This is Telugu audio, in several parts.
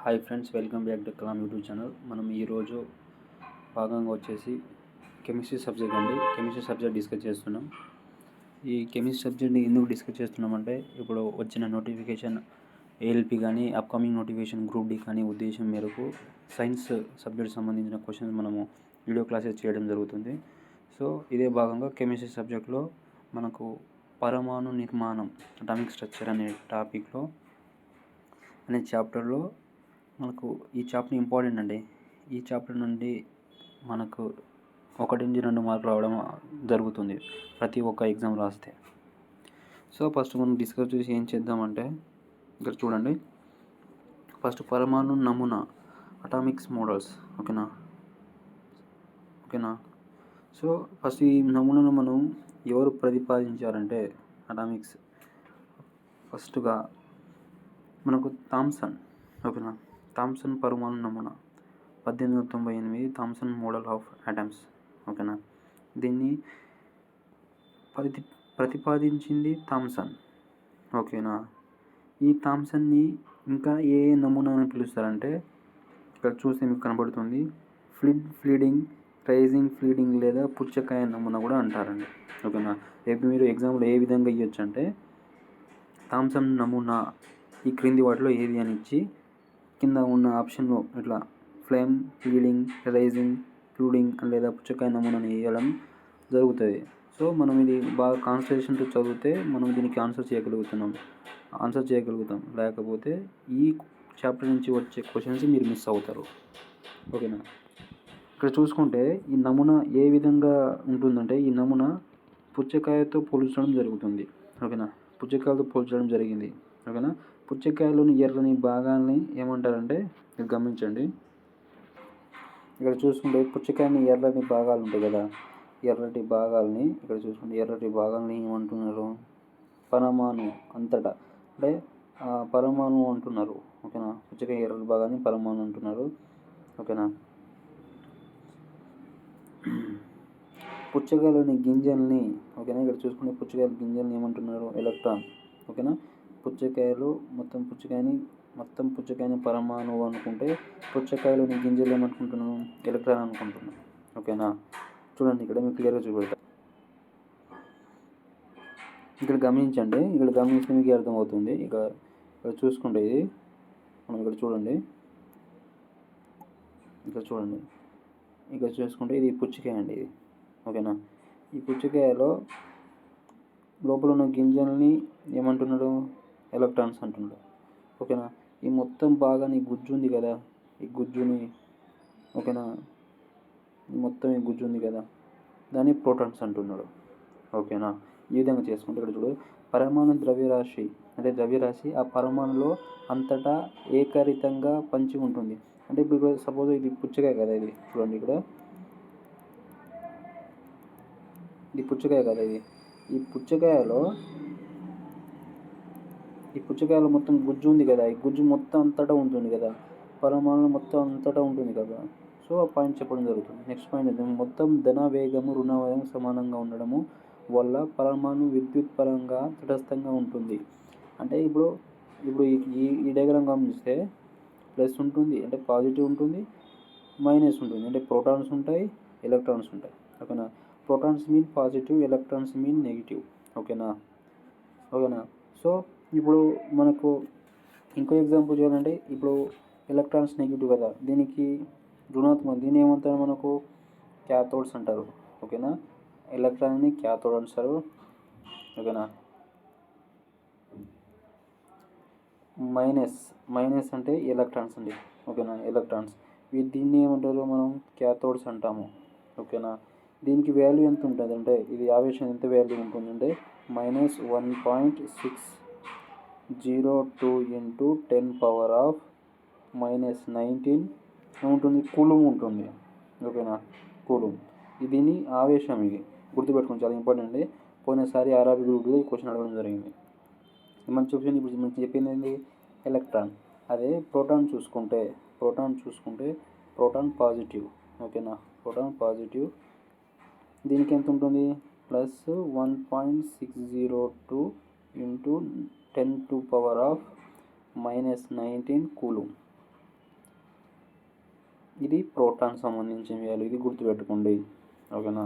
Hi friends, welcome back to Kalam YouTube channel. మనం ఈరోజు భాగంగా వచ్చేసి కెమిస్ట్రీ సబ్జెక్ట్ డిస్కస్ చేస్తున్నాం. ఈ కెమిస్ట్రీ సబ్జెక్ట్ని ఎందుకు డిస్కస్ చేస్తున్నామంటే, ఇప్పుడు వచ్చిన నోటిఫికేషన్ ఏఎల్పి కానీ అప్కమింగ్ నోటిఫికేషన్ గ్రూప్ డి కానీ ఉద్దేశం మేరకు సైన్స్ సబ్జెక్ట్ సంబంధించిన క్వశ్చన్స్ మనము వీడియో క్లాసెస్ చేయడం జరుగుతుంది. సో ఇదే భాగంగా కెమిస్ట్రీ సబ్జెక్ట్లో మనకు పరమాణు నిర్మాణం, అటామిక్ స్ట్రక్చర్ అనే టాపిక్లో అనే చాప్టర్లో మనకు ఈ చాప్టర్ ఇంపార్టెంట్ అండి. ఈ చాప్టర్ నుండి మనకు 1-2 మార్కులు రావడం జరుగుతుంది ప్రతి ఒక్క ఎగ్జామ్ రాస్తే. సో ఫస్ట్ మనం డిస్కస్ చేసి ఏం చేద్దామంటే, ఇక్కడ చూడండి. ఫస్ట్ పరమాణు నమూనా, అటామిక్స్ మోడల్స్. ఓకేనా. సో ఫస్ట్ ఈ నమూనాను మనం ఎవరు ప్రతిపాదించారంటే అటామిక్స్, ఫస్ట్గా మనకు థామ్సన్. ఓకేనా. థామ్సన్ పరమాణు నమూనా 1898 థామ్సన్ మోడల్ ఆఫ్ అటమ్స్. ఓకేనా. దీన్ని ప్రతిపాదించింది థామ్సన్. ఓకేనా. ఈ థామ్సన్ని ఇంకా ఏ నమూనా అని పిలుస్తారంటే, ఇక్కడ చూస్తే మీకు కనబడుతుంది, ఫ్లీడింగ్, రైజింగ్ ఫ్లీడింగ్ లేదా పుచ్చకాయ నమూనా కూడా అంటారండి. ఓకేనా. రేపు మీరు ఎగ్జామ్లో ఏ విధంగా ఇవ్వచ్చు అంటే, థామ్సన్ నమూనా ఈ క్రింది వాటిలో ఏది అని ఇచ్చి కింద ఉన్న ఆప్షన్లో ఇట్లా ఫ్లేమ్, ఫ్లీడింగ్, రైజింగ్, ఫ్లూడింగ్ లేదా పుచ్చకాయ నమూనాని వేయడం జరుగుతుంది. సో మనం ఇది బాగా కాన్సన్ట్రేషన్తో చదివితే మనం దీనికి ఆన్సర్ చేయగలుగుతాం. లేకపోతే ఈ చాప్టర్ నుంచి వచ్చే క్వశ్చన్స్ మీరు మిస్ అవుతారు. ఓకేనా. ఇక్కడ చూసుకుంటే ఈ నమూనా ఏ విధంగా ఉంటుందంటే, ఈ నమూనా పుచ్చకాయతో పోల్చడం జరుగుతుంది. ఓకేనా. పుచ్చకాయలతో పోల్చడం జరిగింది. ఓకేనా. పుచ్చకాయలోని ఎర్రని భాగాల్ని ఏమంటారంటే, ఇది గమనించండి. ఇక్కడ చూసుకుంటే పుచ్చకాయని ఎర్రటి భాగాలు ఉంటాయి కదా, ఎర్రటి భాగాల్ని ఇక్కడ చూసుకుంటే ఎర్రటి భాగాల్ని ఏమంటున్నారు, పరమాణు అంతటా అంటే పరమాణు అంటున్నారు. ఓకేనా. పుచ్చకాయ ఎర్రటి భాగాన్ని పరమాణు అంటున్నారు. ఓకేనా. పుచ్చకాయలోని గింజల్ని, ఓకేనా, ఇక్కడ చూసుకుంటే పుచ్చకాయల గింజల్ని ఏమంటున్నారు, ఎలక్ట్రాన్. ఓకేనా. మొత్తం పుచ్చకాయని పరమాణువు అనుకుంటే, పుచ్చకాయలోని గింజలు ఏమనుకుంటున్నాను, ఎలక్ట్రాన్ అనుకుంటున్నాను. ఓకేనా. చూడండి, ఇక్కడ మీకు క్లియర్గా చూపెడతా. ఇక్కడ గమనించండి, ఇక్కడ గమనిస్తే మీకు అర్థమవుతుంది. ఇక్కడ చూసుకుంటే ఇది మనం ఇక్కడ చూడండి, ఇక్కడ చూసుకుంటే ఇది పుచ్చకాయ అండి, ఇది. ఓకేనా. ఈ పుచ్చకాయలో లోపల ఉన్న గింజల్ని ఏమంటున్నాడు, ఎలక్ట్రాన్స్ అంటున్నాడు. ఓకేనా. ఈ మొత్తం భాగాన్ని గుజ్జు ఉంది కదా, ఈ గుజ్జుని, ఓకేనా, ఈ గుజ్జు ఉంది కదా, దాన్ని ప్రోటాన్స్ అంటున్నాడు. ఓకేనా. ఈ విధంగా చేసుకుంటే ఇక్కడ చూడు, పరమాణు ద్రవ్యరాశి ఆ పరమాణులో అంతటా ఏకరీతంగా పంచి ఉంటుంది. అంటే ఇప్పుడు సపోజ్ ఇది పుచ్చకాయ కదా, ఇది చూడండి, ఇక్కడ ఇది పుచ్చకాయ కదా, ఈ పుచ్చకాయలో మొత్తం గుజ్జు ఉంది కదా, ఈ గుజ్జు మొత్తం అంతటా ఉంటుంది కదా, పరమాణులు మొత్తం అంతటా ఉంటుంది కదా. సో ఆ పాయింట్ చెప్పడం జరుగుతుంది. నెక్స్ట్ పాయింట్ ఏంటంటే, మొత్తం ధన వేగము రుణ వేగం సమానంగా ఉండడము వల్ల పరమాణు విద్యుత్ పరంగా తటస్థంగా ఉంటుంది. అంటే ఇప్పుడు ఈ డయాగ్రామ్ గమనిస్తే ప్లస్ ఉంటుంది అంటే పాజిటివ్ ఉంటుంది, మైనస్ ఉంటుంది అంటే ప్రోటాన్స్ ఉంటాయి, ఎలక్ట్రాన్స్ ఉంటాయి. ఓకేనా. Protons mean positive, electrons mean negative. ఓకేనా. సో ఇప్పుడు మనకు ఇంకో ఎగ్జాంపుల్ చేయాలంటే, ఇప్పుడు ఎలక్ట్రాన్స్ నెగిటివ్ కదా, దీనికి దీన్ని ఏమంటారు, మనకు క్యాథోడ్స్ అంటారు. ఓకేనా. ఎలక్ట్రాన్ని క్యాథోడ్ అంటారు. ఓకేనా. మైనస్ అంటే ఎలక్ట్రాన్స్ అండి. ఓకేనా. ఎలక్ట్రాన్స్ దీన్ని ఏమంటారు, మనం క్యాథోడ్స్ అంటాము. ఓకేనా. దీనికి వాల్యూ ఎంత ఉంటుంది అంటే, ఇది ఆవేశం ఎంత వాల్యూ ఉంటుందంటే -1.602 × 10⁻⁻19 ఏముంటుంది, కూలుంబ్ ఉంటుంది. ఓకేనా. కూలుంబ్ దీని ఆవేశం. ఇది గుర్తుపెట్టుకోండి, చాలా ఇంపార్టెంట్ అండి. పోయినసారి ఆర్ఆర్బీ గ్రూప్లో ఈ క్వశ్చన్ అడగడం జరిగింది. మనం చూపించింది, ఇప్పుడు మనం చెప్పింది ఏంటి, ఎలక్ట్రాన్. అదే ప్రోటాన్ చూసుకుంటే ప్రోటాన్ పాజిటివ్. ఓకేనా. ప్రోటాన్ పాజిటివ్, దీనికి ఎంత ఉంటుంది, +1.602 × 10⁻⁻19 కూలుంబ్. ఇది ప్రోటాన్ సంబంధించిన వాల్యూ, ఇది గుర్తుపెట్టుకోండి. ఓకేనా.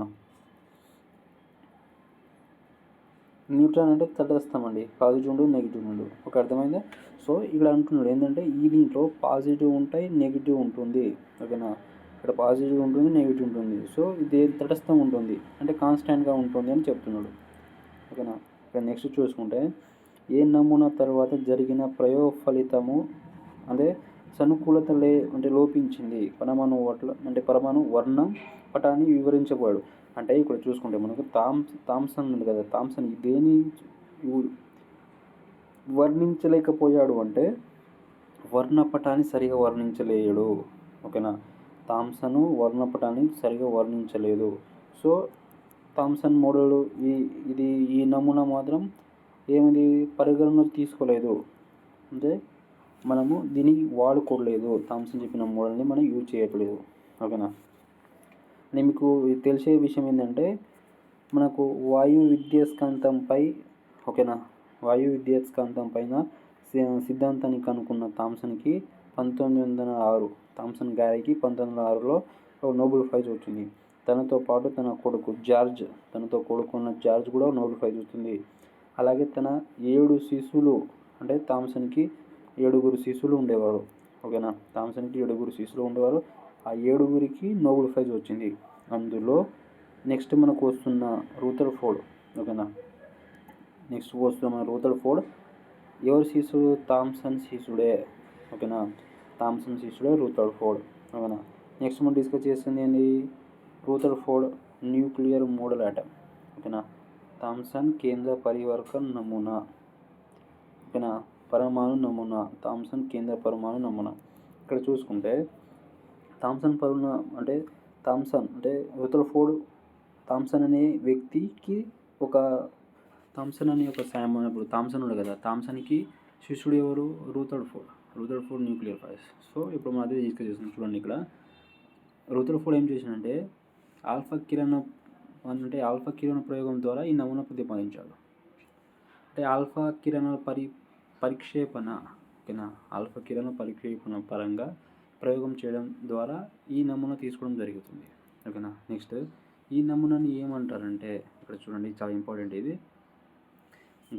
న్యూట్రాన్ అంటే తటస్థం అండి, పాజిటివ్ ఉండు నెగిటివ్ ఉండు. ఒక అర్థమైందా. సో ఇక్కడ అంటున్నాడు ఏంటంటే ఈ దీంట్లో పాజిటివ్ ఉంటాయి, నెగిటివ్ ఉంటుంది. ఓకేనా. ఇక్కడ పాజిటివ్ ఉంటుంది, నెగిటివ్ ఉంటుంది. సో ఇది తటస్థం ఉంటుంది అంటే కాన్స్టాంట్గా ఉంటుంది అని చెప్తున్నాడు. ఓకేనా. ఇక్కడ నెక్స్ట్ చూసుకుంటే ఏ నమూనా తర్వాత జరిగిన ప్రయోగ ఫలితము అంటే సానుకూలత అంటే లోపించింది పరమాణు వర్ణం పటాన్ని వివరించబోయాడు. అంటే ఇక్కడ చూసుకుంటే మనకు థామ్సన్ ఉంది కదా, థామ్సన్ దేని వర్ణించలేకపోయాడు అంటే వర్ణపటాన్ని సరిగా వర్ణించలేడు. ఓకేనా. థామ్సన్ వర్ణపటాన్ని సరిగా వర్ణించలేదు. సో థామ్సన్ మోడల్ ఈ నమూనా మాత్రం ఏమిది పరిగణలోకి తీసుకోలేదు, అంటే మనము దీన్ని వాడుకోలేదు. థామ్సన్ చెప్పిన మోడల్ని మనం యూజ్ చేయట్లేదు. ఓకేనా. నేను మీకు తెలిసే విషయం ఏంటంటే మనకు వాయు విద్యుస్కాంతంపై ఓకేనా వాయు విద్యుస్కాంతం పైన సిద్ధాంతాన్ని కనుక్కున్న థామ్సన్కి 1906 థామ్సన్ గారికి 1906లో నోబెల్ ప్రైజ్ వచ్చింది. తనతో పాటు తన కొడుకున్న జార్జ్ కూడా నోబెల్ ప్రైజ్ వచ్చింది. అలాగే తన 7 శిష్యులు అంటే థామ్సన్కి 7 శిష్యులు ఉండేవారు. ఓకేనా. థామ్సన్కి 7 శిష్యులు ఉండేవారు. ఆ 7 నోబెల్ ప్రైజ్ వచ్చింది. అందులో నెక్స్ట్ మనకు వస్తున్న రూథర్ఫోర్డ్. ఓకేనా. నెక్స్ట్ వస్తున్న రూథర్ఫోర్డ్ ఎవరి శిష్యుడు? థామ్సన్ శిష్యుడే. ఓకేనా. థామ్సన్ శిష్యుడే రూథర్ఫోర్డ్. ఓకేనా. నెక్స్ట్ మనం డిస్కస్ చేస్తుంది ఏంటి? Rutherford nuclear model atom. ఓకేనా. థామ్సన్ కేంద్ర పరివర్తక నమూనా. ఓకేనా. పరమాణు నమూనా. థామ్సన్ కేంద్ర పరమాణు నమూనా. ఇక్కడ చూసుకుంటే థామ్సన్ రూథర్ఫోర్డ్ థామ్సన్ అనే వ్యక్తికి థామ్సన్ అనే ఒక ఇప్పుడు థామ్సన్ ఉంది కదా, థామ్సన్కి శిష్యుడు ఎవరు? Rutherford nuclear ఫైస్. సో ఇప్పుడు మనం అదే డిస్కస్ చేస్తున్నాం. చూడండి ఇక్కడ రూథర్ఫోర్డ్ ఏం చేసినంటే ఆల్ఫా కిరణ ప్రయోగం ద్వారా ఈ నమూనా ప్రతిపాదించాడు. అంటే ఆల్ఫా కిరణాల పరిక్షేపణ. ఓకేనా. ఆల్ఫా కిరణ పరిక్షేపణ పరంగా ప్రయోగం చేయడం ద్వారా ఈ నమూనా తీసుకోవడం జరుగుతుంది. ఓకేనా. నెక్స్ట్ ఈ నమూనాని ఏమంటారంటే ఇక్కడ చూడండి, చాలా ఇంపార్టెంట్ ఇది,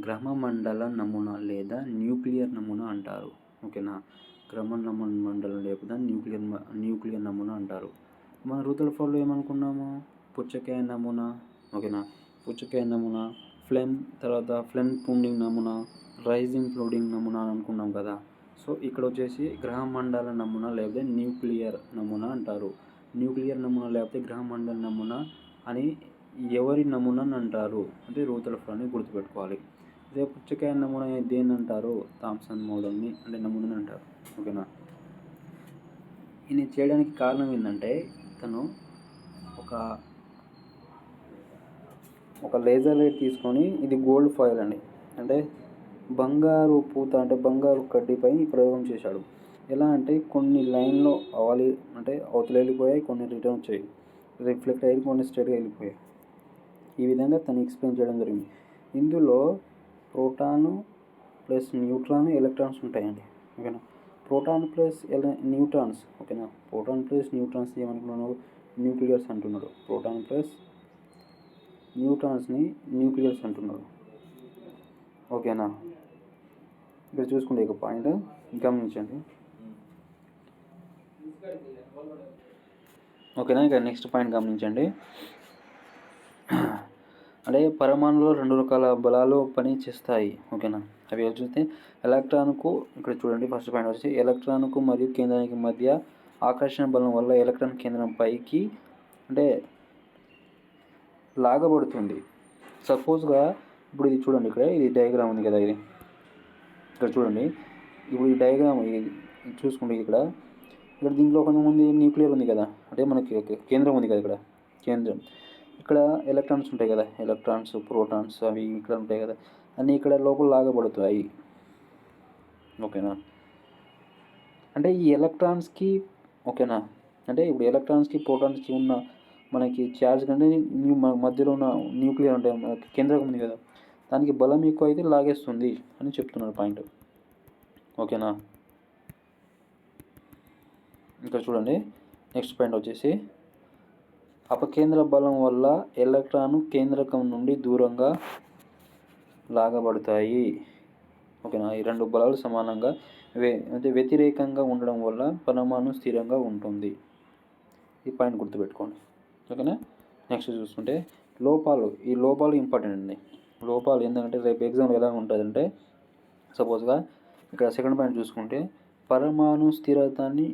గ్రహమండల నమూనా లేదా న్యూక్లియర్ నమూనా అంటారు. ఓకేనా. గ్రహమండలం లేదా న్యూక్లియర్ నమూనా అంటారు. మన రూథర్ఫోర్డ్లో ఏమనుకున్నాము? పుచ్చకాయ నమూనా. ఓకేనా. పుచ్చకాయ నమూనా, ఫ్లేమ్ పుండింగ్ నమూనా, రైజింగ్ ఫ్లోడింగ్ నమూనా అని అనుకున్నాం కదా. సో ఇక్కడ వచ్చేసి గ్రహమండల నమూనా లేదా న్యూక్లియర్ నమూనా అంటారు. న్యూక్లియర్ నమూనా లేకపోతే గ్రహమండల నమూనా అని ఎవరి నమూనాని అంటారు అంటే రూథర్ఫోర్డ్ అని గుర్తుపెట్టుకోవాలి. అదే పుచ్చకాయ నమూనా దేన్ని అంటారు? థామ్సన్ మోడల్ని అంటే నమూనాని అంటారు. ఓకేనా. ఇది చేయడానికి కారణం ఏంటంటే తను ఒక లేజర్ లైట్ తీసుకొని, ఇది గోల్డ్ ఫాయిల్ అండి, అంటే బంగారు పూత అంటే బంగారు కడ్డీపై ప్రయోగం చేశాడు. ఎలా అంటే కొన్ని లైన్లో అవతల వెళ్ళిపోయాయి, కొన్ని రిటర్న్ వచ్చాయి, రిఫ్లెక్ట్ అయ్యి కొన్ని స్ట్రైట్గా వెళ్ళిపోయాయి. ఈ విధంగా తను ఎక్స్ప్లెయిన్ చేయడం జరిగింది. ఇందులో ప్రోటాను ప్లస్ న్యూట్రాన్, ఎలక్ట్రాన్స్ ఉంటాయండి. ఓకేనా. Proton plus neutrons. ఓకేనా. ప్రోటాన్ ప్లస్ న్యూట్రాన్స్ ఏమనుకున్నాడు? న్యూక్లియర్స్ అంటున్నాడు. ప్రోటాన్ ప్లస్ న్యూట్రాన్స్ని న్యూక్లియర్స్ అంటున్నాడు. ఓకేనా. ఇక్కడ చూసుకుంటే ఒక పాయింట్ గమనించండి. ఓకేనా. ఇక్కడ నెక్స్ట్ పాయింట్ గమనించండి. అంటే పరమాణులో 2 రకాల బలాలు పని చేస్తాయి. ఓకేనా. అవి చూస్తే ఎలక్ట్రాన్కు, ఇక్కడ చూడండి ఫస్ట్ పాయింట్ వచ్చి ఎలక్ట్రాన్కు మరియు కేంద్రానికి మధ్య ఆకర్షణ బలం వల్ల ఎలక్ట్రాన్ కేంద్రం పైకి అంటే లాగబడుతుంది. సపోజ్గా ఇప్పుడు ఇది చూడండి, ఇక్కడ ఇది డయాగ్రామ్ ఉంది కదా, ఇది ఇక్కడ చూడండి. ఇప్పుడు ఈ డయాగ్రామ్ చూసుకుంటే ఇక్కడ దీంట్లో కొంతమంది న్యూక్లియర్ ఉంది కదా, అంటే మనకి కేంద్రం ఉంది కదా, ఇక్కడ కేంద్రం, ఇక్కడ ఎలక్ట్రాన్స్ ఉంటాయి కదా, ఎలక్ట్రాన్స్, ప్రోటాన్స్ అవి ఇక్కడ ఉంటాయి కదా, అన్నీ ఇక్కడ లోపల లాగబడుతాయి. ఓకేనా. అంటే ఈ ఎలక్ట్రాన్స్కి ఓకేనా, అంటే ఇప్పుడు ఎలక్ట్రాన్స్కి ప్రోటాన్స్కి ఉన్న మనకి ఛార్జ్ కంటే మధ్యలో ఉన్న న్యూక్లియర్ అంటే కేంద్రం ఉంది కదా, దానికి బలం ఎక్కువ అయితే లాగేస్తుంది అని చెప్తున్నారు పాయింట్. ఓకేనా. ఇక్కడ చూడండి, నెక్స్ట్ పాయింట్ వచ్చేసి అపకేంద్ర బలం వల్ల ఎలక్ట్రాన్ కేంద్రకం నుండి దూరంగా లాగబడతాయి. ఓకేనా. ఈ రెండు బలాలు సమానంగా వ్యతిరేకంగా ఉండడం వల్ల పరమాణు స్థిరంగా ఉంటుంది. ఈ పాయింట్ గుర్తుపెట్టుకోండి. ఓకేనా. నెక్స్ట్ చూసుకుంటే లోపాలు. ఈ లోపాలు ఇంపార్టెంట్ అండి. లోపాలు ఏంటంటే రేపు ఎగ్జామ్ ఎలా ఉంటుందంటే సపోజ్గా ఇక్కడ సెకండ్ పాయింట్ చూసుకుంటే పరమాణు స్థిరతాన్ని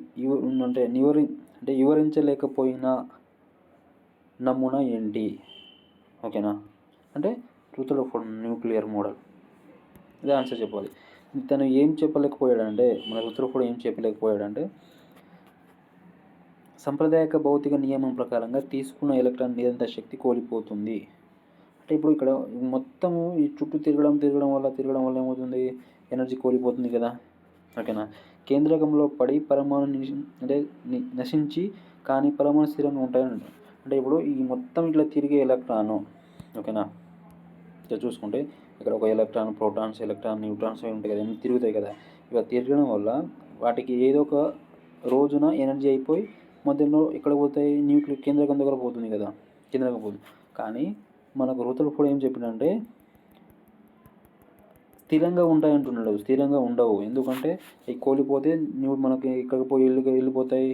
వివరించలేకపోయిన నమూనా ఏంటి. ఓకేనా. అంటే రూథర్ఫోర్డ్ న్యూక్లియర్ మోడల్. ఇదే ఆన్సర్ చెప్పాలి. తను ఏం చెప్పలేకపోయాడంటే మన రూథర్ఫోర్డ్ ఏం చెప్పలేకపోయాడంటే సాంప్రదాయిక భౌతిక నియమం ప్రకారంగా తీసుకున్న ఎలక్ట్రాన్ నిరంతర శక్తి కోల్పోతుంది. అంటే ఇప్పుడు ఇక్కడ మొత్తము ఈ చుట్టూ తిరగడం వల్ల ఏమవుతుంది, ఎనర్జీ కోల్పోతుంది కదా. ఓకేనా. కేంద్రకంలో పడి పరమాణు నశించి కానీ పరమాణు స్థిరంగా ఉంటాయని అంటే ఇప్పుడు ఈ మొత్తం ఇట్లా తిరిగే ఎలక్ట్రాను. ఓకేనా. ఇక్కడ చూసుకుంటే ఇక్కడ ఒక ఎలక్ట్రాన్, ప్రోటాన్స్, న్యూట్రాన్స్ ఉంటాయి కదా, తిరుగుతాయి కదా. ఇక తిరగడం వల్ల వాటికి ఏదో ఒక రోజున ఎనర్జీ అయిపోయి మధ్యలో ఎక్కడ పోతాయి, కేంద్రకం దగ్గర పోతుంది కదా, కేంద్రకం పోతుంది. కానీ మనకు రూథర్ఫోర్డ్ ఏం చెప్పిందంటే స్థిరంగా ఉంటాయి అంటున్నాడు. స్థిరంగా ఉండవు. ఎందుకంటే అవి కోల్పోతే మనకి ఇక్కడ పోయి వెళ్ళిపోతాయి,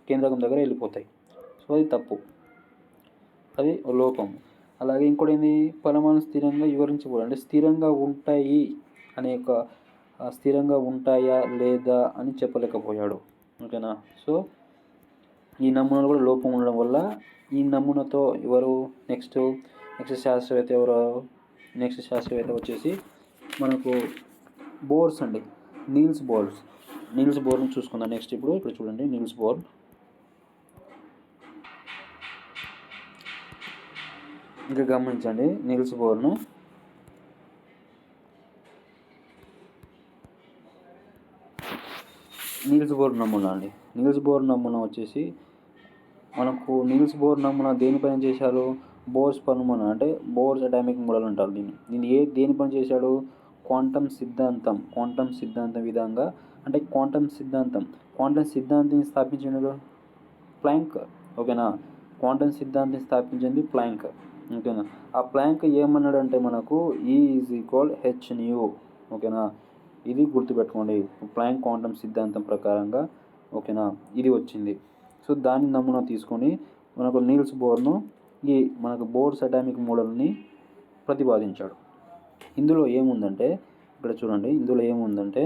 కేంద్రకం దగ్గర వెళ్ళిపోతాయి. సో అది తప్పు, అది లోపం. అలాగే ఇంకోటి ఏంది, పరమాణు స్థిరంగా వివరించకూడదు. అంటే స్థిరంగా ఉంటాయి అనే ఒక స్థిరంగా ఉంటాయా లేదా అని చెప్పలేకపోయాడు. ఓకేనా. సో ఈ నమూనాలు కూడా లోపం ఉండడం వల్ల ఈ నమూనాతో నెక్స్ట్ శాస్త్రవేత్త వచ్చేసి మనకు బోర్స్ అండి, నీల్స్ బోర్ని చూసుకుందాం. నెక్స్ట్ ఇప్పుడు చూడండి నీల్స్ బోర్. ఇంకా గమనించండి నీల్స్ బోర్ను. నీల్స్ బోర్ నమూనా అండి. నీల్స్ బోర్ నమూనా వచ్చేసి మనకు నీల్స్ బోర్ నమూనా దేనిపైన చేశారు, బోర్స్ పరమాణు అంటే బోర్స్ అటామిక్ మోడల్ అంటారు దీన్ని దేనిపైన చేశాడు, క్వాంటం సిద్ధాంతం విధంగా. అంటే క్వాంటం సిద్ధాంతం స్థాపించినది ప్లాంక్. ఓకేనా. క్వాంటం సిద్ధాంతం స్థాపించింది ప్లాంక్. ఓకేనా. ఆ ప్లాంక్ ఏమన్నాడు అంటే మనకు E=hν. ఓకేనా. ఇది గుర్తుపెట్టుకోండి. ప్లాంక్ క్వాంటం సిద్ధాంతం ప్రకారంగా ఓకేనా ఇది వచ్చింది. సో దాని నమూనా తీసుకొని మనకు నీల్స్ బోర్ను మనకు బోర్స్ అటామిక్ మోడల్ని ప్రతిపాదించాడు. ఇందులో ఏముందంటే ఇక్కడ చూడండి, ఇందులో ఏముందంటే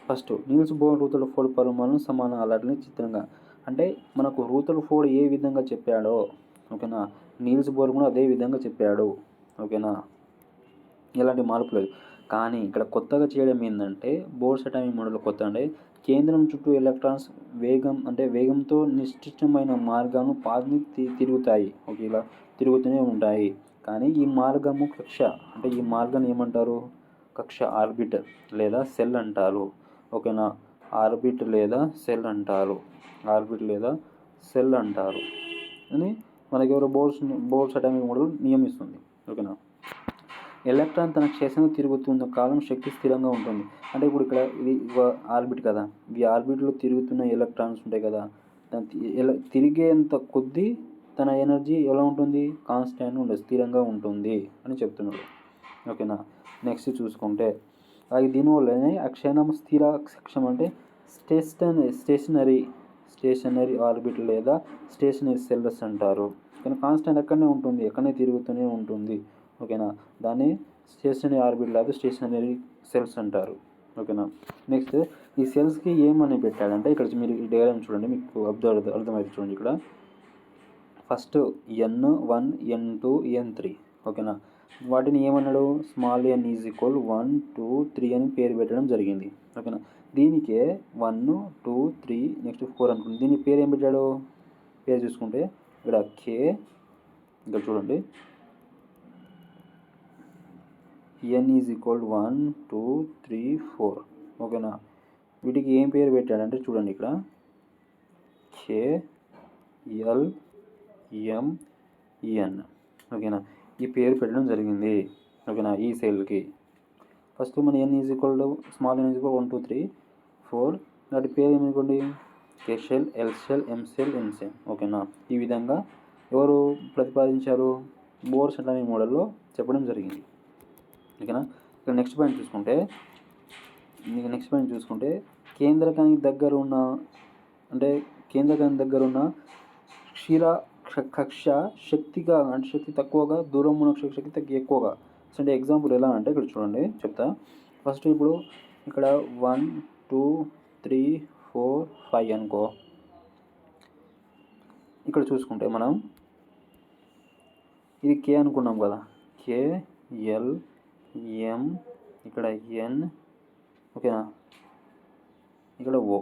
ఫస్ట్ నీల్స్ బోర్ రూథర్ఫోర్డ్ పరమాణు సమాన అలాట్ని చిత్రంగా. అంటే మనకు రూథర్ఫోర్డ్ ఏ విధంగా చెప్పాడో ఓకేనా నీల్స్ బోర్ కూడా అదే విధంగా చెప్పాడు. ఓకేనా. ఎలాంటి మార్పు లేదు. కానీ ఇక్కడ కొత్తగా చేయడం ఏంటంటే బోర్స్ అటామిక్ మోడల్ కొత్త అంటే కేంద్రం చుట్టూ ఎలక్ట్రాన్స్ వేగంతో నిశ్చితమైన మార్గాన్ని తిరుగుతాయి. ఓకే, ఇలా తిరుగుతూనే ఉంటాయి. కానీ ఈ మార్గము కక్ష అంటే ఈ మార్గాన్ని ఏమంటారు, కక్ష ఆర్బిట్ లేదా సెల్ అంటారు. ఓకేనా. ఆర్బిట్ లేదా సెల్ అంటారు అని మనకి ఎవరో బోర్స్ అటామిక్ మోడల్ నియమిస్తుంది. ఓకేనా. ఎలక్ట్రాన్ తన క్షేత్రంలో తిరుగుతున్న కాలం శక్తి స్థిరంగా ఉంటుంది. అంటే ఇప్పుడు ఇక్కడ ఇది ఆర్బిట్ కదా, ఈ ఆర్బిట్లో తిరుగుతున్న ఎలక్ట్రాన్స్ ఉంటాయి కదా, తిరిగేంత కొద్దీ తన ఎనర్జీ ఎలా ఉంటుంది, కాన్స్టాంట్గా ఉంటుంది, స్థిరంగా ఉంటుంది అని చెప్తున్నాడు. ఓకేనా. నెక్స్ట్ చూసుకుంటే అది దీనివల్లనే అక్షయం స్థిర కక్షం అంటే స్టేషనరీ ఆర్బిట్ లేదా స్టేషనరీ సెల్స్ అంటారు. కానీ కాన్స్టాంట్ ఎక్కడనే ఉంటుంది, ఎక్కడనే తిరుగుతూనే ఉంటుంది. ఓకేనా. దాన్ని స్టేషనరీ ఆర్బిట్ లేదా స్టేషనరీ సెల్స్ అంటారు. ఓకేనా. నెక్స్ట్ ఈ సెల్స్కి ఏమని పెట్టాడంటే ఇక్కడ మీరు ఈ డయాగ్రామ్ చూడండి, మీకు అర్థమైంది చూడండి. ఇక్కడ ఫస్ట్ N1 N2 N3. ఓకేనా. వాటిని ఏమన్నాడు, స్మాల్ n = 1 2 3 అని పేరు పెట్టడం జరిగింది. ఓకేనా. దీనికే 1 2 3 నెక్స్ట్ 4 అనుకుంటుంది. దీని పేరు ఏం పెట్టాడు, పేరు చూసుకుంటే ఇక్కడ K, ఇక్కడ చూడండి n = 1 2 3 4. ఓకేనా. వీటికి ఏం పేరు పెట్టాడంటే చూడండి ఇక్కడ KLMN. ఓకేనా. ఈ పేరు పెట్టడం జరిగింది. ఓకేనా. ఈ సెల్కి ఫస్ట్ మన n = స్మాల్ n = 1 2 3 4. వాటి పేరు ఏమనుకోండి కే షెల్, ఎల్ షెల్, ఎం షెల్, ఎన్ షెల్. ఓకేనా, ఈ విధంగా ఎవరు ప్రతిపాదించారు? బోర్స్ అటామిక్ మోడల్లో చెప్పడం జరిగింది. ఓకేనా. ఇక్కడ నెక్స్ట్ పాయింట్ చూసుకుంటే కేంద్రకానికి దగ్గర ఉన్న క్షీర కక్ష శక్తిగా అంటే శక్తి తక్కువగా, దూరం ఉన్న శక్తి ఎక్కువగా. అంటే ఎగ్జాంపుల్ ఎలా అంటే ఇక్కడ చూడండి చెప్తా. ఫస్ట్ ఇప్పుడు ఇక్కడ 1 2 3 4 5 అనుకో. ఇక్కడ చూసుకుంటే మనం ఇది కే అనుకున్నాం కదా, కే ఎల్ ఎం ఇక్కడ ఎన్. ఓకేనా, ఇక్కడ ఓ.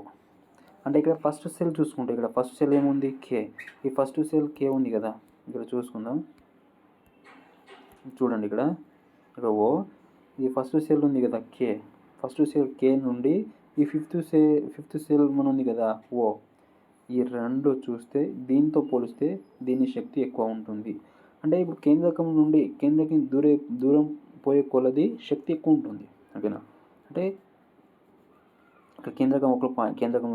అంటే ఇక్కడ ఫస్ట్ సెల్ చూసుకుంటే ఇక్కడ ఫస్ట్ సెల్ ఏముంది? కే. ఈ ఫస్ట్ సెల్ కే ఉంది కదా, ఇక్కడ చూసుకుందాం. చూడండి ఇక్కడ ఓ. ఈ ఫస్ట్ సెల్ ఉంది కదా కే. ఫస్ట్ సెల్ కే నుండి ఈ ఫిఫ్త్ సెల్ మన ఉంది కదా ఓ. ఈ రెండు చూస్తే దీంతో పోలిస్తే దీని శక్తి ఎక్కువ ఉంటుంది. అంటే ఇప్పుడు కేంద్రకం నుండి కేంద్రకి దూరం పోయే కొలది శక్తి ఎక్కువ ఉంటుంది. ఓకేనా, అంటే ఇక్కడ కేంద్రకం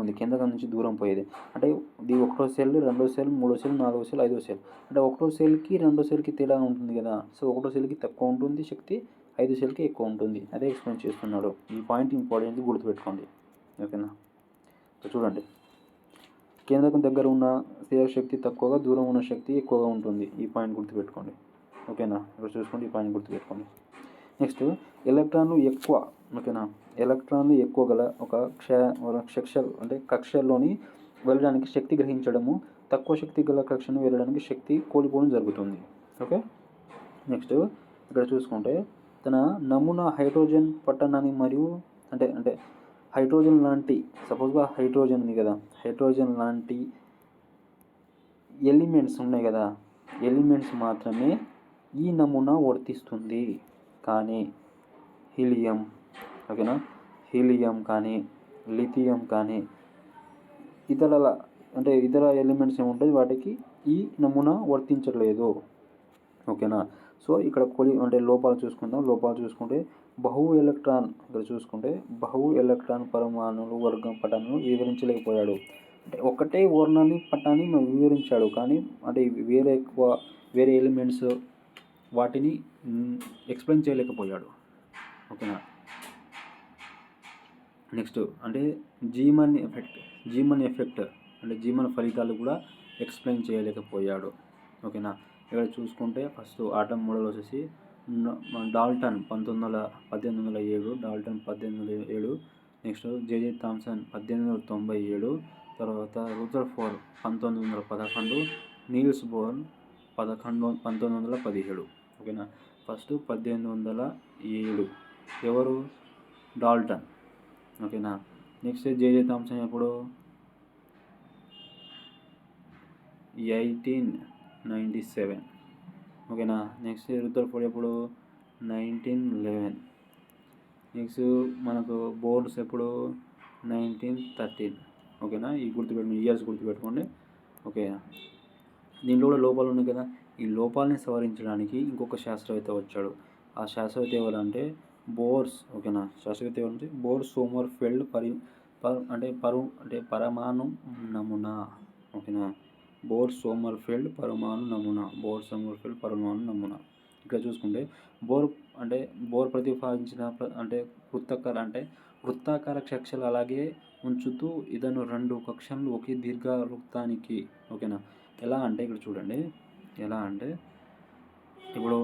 ఉంది, కేంద్రకం నుంచి దూరం పోయేది. అంటే ఇది 1వ సెల్, 2వ సెల్, 3వ సెల్, 4వ సెల్, 5వ సెల్. అంటే 1వ సెల్కి 2వ సెల్కి తేడా ఉంటుంది కదా. సో 1వ సెల్కి తక్కువ ఉంటుంది శక్తి, 5వ సెల్కి ఎక్కువ ఉంటుంది. అదే ఎక్స్ప్లెయిన్ చేస్తున్నాడు. ఈ పాయింట్ ఇంపార్టెంట్, గుర్తుపెట్టుకోండి. ఓకేనా, చూడండి. కేంద్రకం దగ్గర ఉన్న స్థిర శక్తి తక్కువగా, దూరం ఉన్న శక్తి ఎక్కువగా ఉంటుంది. ఈ పాయింట్ గుర్తుపెట్టుకోండి. ఓకేనా, ఇక్కడ చూసుకోండి, ఈ పాయింట్ గుర్తుపెట్టుకోండి. నెక్స్ట్ ఎలక్ట్రాన్లు ఎక్కువ. ఓకేనా, ఎలక్ట్రాన్లు ఎక్కువ గల ఒక కక్షలోని వెళ్ళడానికి శక్తి గ్రహించడము, తక్కువ శక్తి గల కక్షను వెళ్ళడానికి శక్తి కోల్పోవడం జరుగుతుంది. ఓకే. నెక్స్ట్ ఇక్కడ చూసుకుంటే తన నమూనా హైడ్రోజన్ పట్టణాన్ని మరియు అంటే హైడ్రోజన్ లాంటి, సపోజ్గా హైడ్రోజన్ ఉంది కదా, హైడ్రోజన్ లాంటి ఎలిమెంట్స్ ఉన్నాయి కదా, ఎలిమెంట్స్ మాత్రమే ఈ నమూనా వర్తిస్తుంది. కానీ హీలియం, ఓకేనా, హీలియం కానీ లిథియం కానీ ఇతర ఎలిమెంట్స్ ఏముంటాయి వాటికి ఈ నమూనా వర్తించట్లేదు. ఓకేనా. సో ఇక్కడ లోపాలు చూసుకుంటే బహు ఎలక్ట్రాన్ పరమాణువులు వర్గం పటాలను వివరించలేకపోయాడు. అంటే ఒకటే వర్ణాన్ని పటాన్ని వివరించాడు, కానీ అంటే వేరే ఎలిమెంట్స్ వాటిని ఎక్స్ప్లెయిన్ చేయలేకపోయాడు. ఓకేనా. నెక్స్ట్ అంటే జీమన్ ఎఫెక్ట్ అంటే జీమన్ ఫలితాలు కూడా ఎక్స్ప్లెయిన్ చేయలేకపోయాడు. ఓకేనా. ఇక్కడ చూసుకుంటే ఫస్ట్ ఆటమ్ మోడల్ వచ్చేసి Dalton 1807, Dalton 1807. Next J J Thomson 1897, తర్వాత రూదర్ఫోర్డ్ 1911, నీల్స్ బోర్ 1917. ఓకేనా. ఫస్ట్ 1807 ఎవరు? డాల్టన్. ఓకేనా. నెక్స్ట్ జేజే థామ్సన్ ఎప్పుడు? 1897. ఓకేనా. నెక్స్ట్ రూదర్ఫోర్డ్ ఎప్పుడు? 1911. నెక్స్ట్ మనకు బోర్స్ ఎప్పుడు? 1913. ఓకేనా. ఈ ఇయర్స్ గుర్తుపెట్టుకోండి. ఓకే. దీంట్లో కూడా లోపాలు ఉన్నాయి కదా, ఈ లోపాలని సవరించడానికి ఇంకొక శాస్త్రవేత్త వచ్చాడు. ఆ శాస్త్రవేత్త ఎవరంటే బోర్స్. ఓకేనా. శాస్త్రవేత్త ఎవరంటే బోర్ సోమర్ఫెల్డ్ పరమాణు నమూనా. ఓకేనా. బోర్ సోమర్ఫెల్డ్ పరమాణు నమూనా. ఇక్కడ చూసుకుంటే బోర్ ప్రతిపాదించిన వృత్తాకార కక్షలు అలాగే ఉంచుతూ ఇతను 2 కక్షలను ఒకే దీర్ఘవృత్తానికి. ఓకేనా. ఎలా అంటే ఇక్కడ చూడండి, ఎలా అంటే ఇప్పుడు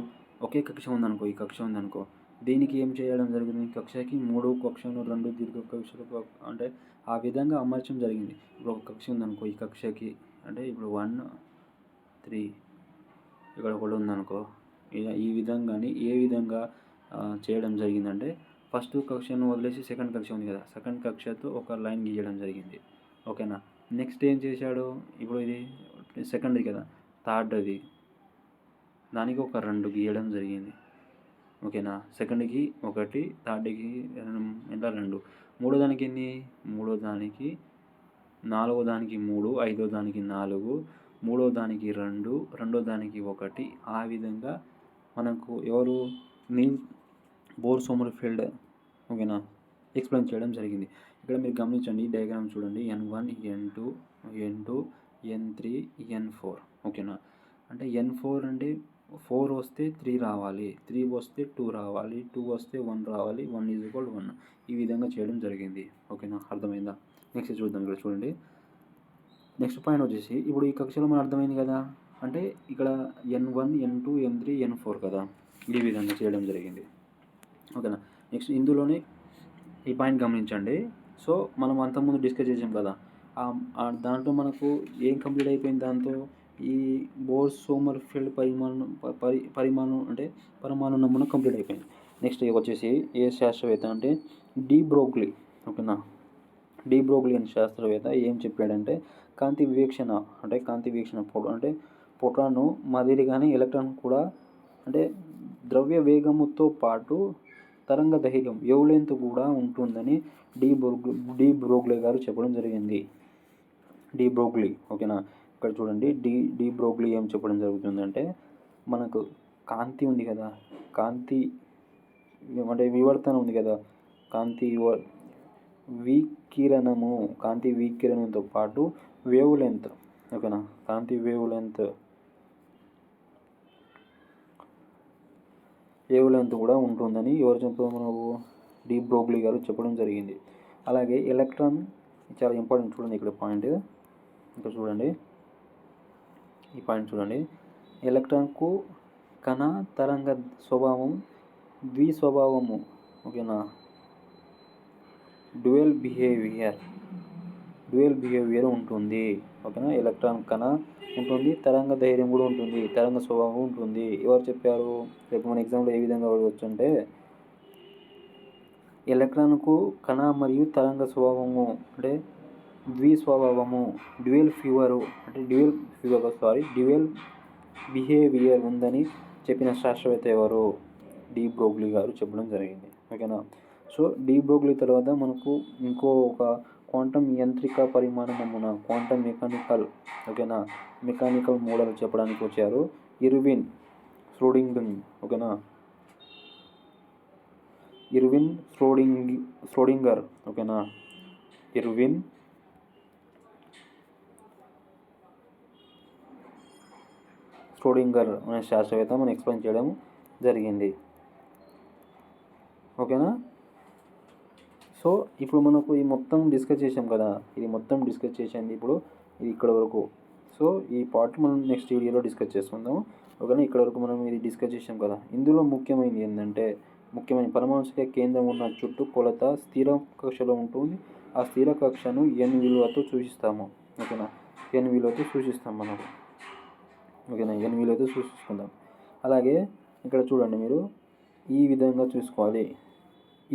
ఒకే కక్ష ఉందనుకో, ఈ కక్ష ఉందనుకో, దీనికి ఏం చేయడం జరిగింది? కక్షకి 3 కక్షలు, 2 దీర్ఘ కక్షలు అంటే ఆ విధంగా అమర్చడం జరిగింది. ఇప్పుడు ఒక కక్ష ఉందనుకో, ఈ కక్షకి అంటే ఇప్పుడు 1 3 ఇక్కడ ఒకటి ఉందనుకో, ఈ విధంగాని ఏ విధంగా చేయడం జరిగిందంటే ఫస్ట్ కక్షను వదిలేసి సెకండ్ కక్ష ఉంది కదా, సెకండ్ కక్షతో ఒక లైన్ గీయడం జరిగింది. ఓకేనా. నెక్స్ట్ ఏం చేశాడు? ఇప్పుడు ఇది సెకండ్ది కదా, థర్డ్ది దానికి ఒక 2 గీయడం జరిగింది. ఓకేనా. సెకండ్కి 1, థర్డ్కి ఇలా 2, మూడో దానికి ఎన్ని? మూడో దానికి 4వ దానికి 3, 5వ దానికి 4, 3వ దానికి 2, 2వ దానికి 1. ఆ విధంగా మనకు ఎవరు? Bore Sommerfeld. ఓకేనా. ఎక్స్ప్లెయిన్ చేయడం జరిగింది. ఇక్కడ మీరు గమనించండి, ఈ డయాగ్రామ్ చూడండి. N1 N2 N2 N3 N4 ఓకేనా. అంటే N4 అంటే 4 వస్తే 3 రావాలి, 3 వస్తే 2 రావాలి, 2 వస్తే 1 రావాలి, 1 = 1. ఈ విధంగా చేయడం జరిగింది ఓకేనా. అర్థమైందా? నెక్స్ట్ చూద్దాం. ఇక్కడ చూడండి, నెక్స్ట్ పాయింట్ వచ్చేసి ఇప్పుడు ఈ కక్షలో మనకు అర్థమైంది కదా. అంటే ఇక్కడ N1 N2 N3 N4 కదా, ఈ విధంగా చేయడం జరిగింది ఓకేనా. నెక్స్ట్ ఇందులోనే ఈ పాయింట్ గమనించండి. సో మనం అంతకుముందు డిస్కస్ చేసాం కదా, దాంట్లో మనకు ఏం కంప్లీట్ అయిపోయింది, దాంతో ఈ బోర్ సోమర్ఫెల్డ్ పరిమాణం అంటే పరమాణు నమూనా కంప్లీట్ అయిపోయింది. నెక్స్ట్ వచ్చేసి ఏ శాస్త్రవేత్త అంటే డి బ్రోగ్లీ ఓకేనా. డి బ్రోగ్లీ అనే శాస్త్రవేత్త ఏం చెప్పాడంటే కాంతి వీక్షణ అంటే ప్రోటాను మాదిరిగానే ఎలక్ట్రాన్ కూడా అంటే ద్రవ్య వేగముతో పాటు తరంగ ధైర్యం వేవ్లెంత్ కూడా ఉంటుందని డి బ్రోగ్లీ గారు చెప్పడం జరిగింది. డి బ్రోగ్లీ ఓకేనా. ఇక్కడ చూడండి, డి బ్రోగ్లీ ఏం చెప్పడం జరుగుతుందంటే మనకు కాంతి ఉంది కదా, కాంతి అంటే వివర్తన ఉంది కదా, కాంతి వికిరణంతో పాటు వేవ్ లెంత్ ఓకేనా, కాంతి వేవ్ లెంత్ కూడా ఉంటుందని ఎవరు చెప్పడం, మనకు డి బ్రోగ్లీ గారు చెప్పడం జరిగింది. అలాగే ఎలక్ట్రాన్ చాలా ఇంపార్టెంట్, చూడండి ఇక్కడ పాయింట్, ఇక్కడ చూడండి ఈ పాయింట్ చూడండి. ఎలక్ట్రాన్కు కణ తరంగ స్వభావం ద్విస్వభావము ఓకేనా, డ్యూయల్ బిహేవియర్ ఉంటుంది ఓకేనా. ఎలక్ట్రాన్ కణ ఉంటుంది, తరంగ ధైర్యం కూడా ఉంటుంది, తరంగ స్వభావం ఉంటుంది. ఎవరు చెప్పారు? రేపు మన ఎగ్జామ్లో ఏ విధంగా అడగవచ్చు అంటే ఎలక్ట్రాన్కు కణ మరియు తరంగ స్వభావము అంటే ద్విస్వభావము డ్యూయల్ బిహేవియర్ ఉందని చెప్పిన శాస్త్రవేత్త ఎవరు? డి బ్రోగ్లీ గారు చెప్పడం జరిగింది ఓకేనా. సో డి బ్రోగ్లీ తర్వాత మనకు ఇంకో ఒక క్వాంటం యాంత్రిక పరిమాణ నమూనా, క్వాంటం ఓకేనా, మెకానికల్ మోడల్ చెప్పడానికి వచ్చారు ఇర్విన్ ఓకేనా. ఇర్విన్ ష్రోడింగర్ ఓకేనా. ఇర్విన్ ష్రోడింగర్ అనే శాస్త్రవేత్త మనం ఎక్స్ప్లెయిన్ చేయడం జరిగింది ఓకేనా. సో ఇప్పుడు మనకు ఈ మొత్తం డిస్కస్ చేసాం కదా, ఇది మొత్తం డిస్కస్ చేసింది ఇప్పుడు ఇది ఇక్కడ వరకు. సో ఈ పార్ట్ మనం నెక్స్ట్ వీడియోలో డిస్కస్ చేసుకుందాం ఓకేనా. ఇక్కడ వరకు మనం ఇది డిస్కస్ చేసాం కదా. ఇందులో ముఖ్యమైనది ఏంటంటే పరమాణు కేంద్రం ఉన్న చుట్టూ కొలత స్థిర కక్షలో ఉంటుంది. ఆ స్థిర కక్షను n విలువతో సూచిస్తాము ఓకేనా. n విలువతో సూచిస్తాం మనం ఓకేనా, n విలువతో సూచించుకుందాం. అలాగే ఇక్కడ చూడండి, మీరు ఈ విధంగా చూసుకోవాలి.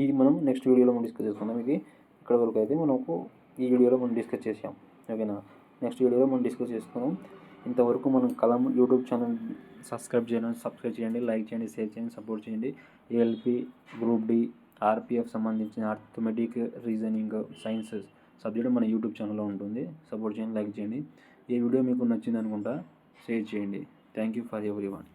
ఇది మనం నెక్స్ట్ వీడియోలో మనం డిస్కస్ చేసుకుందాం. ఇది ఇక్కడ వరకు అయితే మనకు ఈ వీడియోలో మనం డిస్కస్ చేసాం ఓకేనా. నెక్స్ట్ వీడియోలో మనం డిస్కస్ చేసుకున్నాం. ఇంతవరకు మనం కలం యూట్యూబ్ ఛానల్ సబ్స్క్రైబ్ చేయండి, లైక్ చేయండి, షేర్ చేయండి, సపోర్ట్ చేయండి. ఏఎల్పి, గ్రూప్ డి, ఆర్పిఎఫ్ సంబంధించిన అర్థమెటిక్, రీజనింగ్, సైన్సెస్ సబ్జెక్ట్ మన యూట్యూబ్ ఛానల్లో ఉంటుంది. సపోర్ట్ చేయండి, లైక్ చేయండి. ఈ వీడియో మీకు నచ్చింది అనుకుంటా, షేర్ చేయండి. Thank you for everyone.